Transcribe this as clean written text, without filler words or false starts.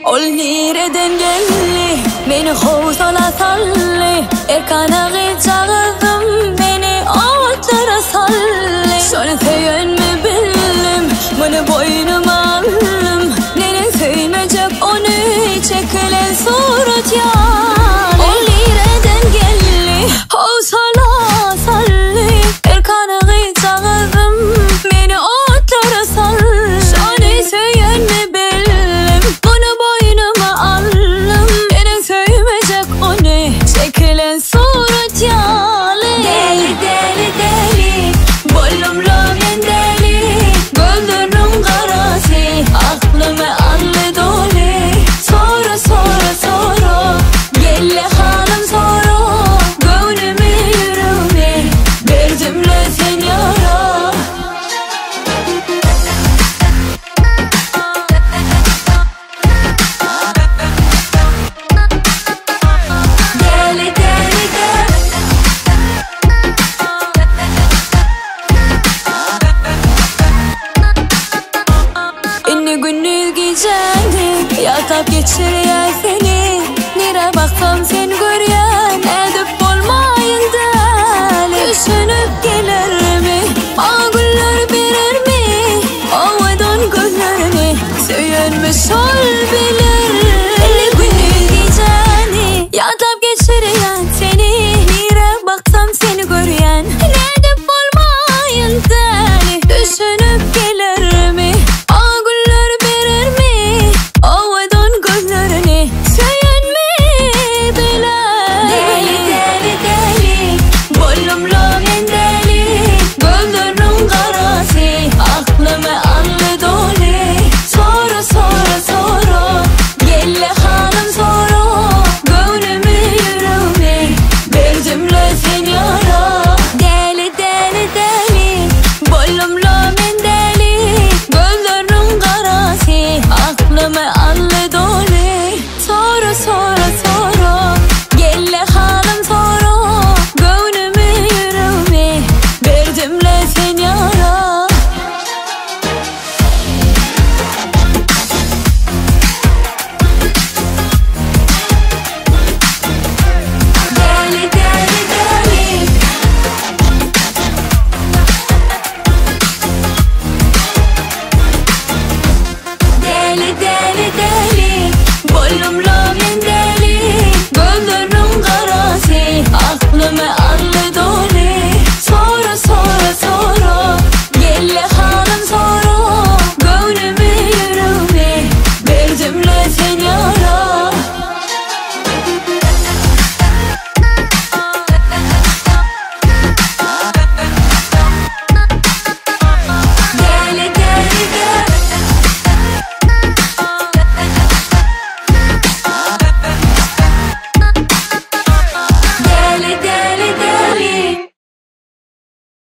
Olnireden gelli beni hovzala salli, erkanağı çağırdım beni otlara salli. Şöyle söylen mi bildim, bunu boynuma aldım. Neden söymeyecek onu çekilen surat ya. Olnireden gelli hovzala salli, erkanağı çağırdım beni otlara salli. Şöyle söylen mi bildim, bunu boynuma aldım. Neden söymeyecek onu çekilen surat ya. Deli deli deli, boynumla ben deli, gönlümün karası, aklımı aldı dolu. Sonra sonra sonra, gelle hanım sonra, gönlümü yüreğime verdimle sen yara. Deli deli deli, inni gündüz geceni yatıp geçiriyor seni. Nere baksam sen görüyen, edip olmayın deli. Düşünüp gelir mi, bana güller verir mi, ovadan gözlerini söylenmiş ol bilir. Inni gündüz geceni yatıp geçiriyor seni. Nere baksam seni görüyen, edip olmayın deli. Düşünüp gelir mi, bana güller verir mi, ovadan gözlerini söylenme bilir. Deli deli deli, boynumla ben deli, gönlümün karası, aklımı aldı dolu. Sonra sonra sonra, gelle hanım sonra, gönlümü yüreğime verdimle sen yara. Deli deli deli, boynumla ben deli, gönlümün karası, aklımı aldı dolu. Sonra sonra sonra, gelle hanım sonra, gönlümü yüreğime verdimle sen yara. Deli deli deli, deli deli deli, boynumla ben deli, gönlümün karası, aklımı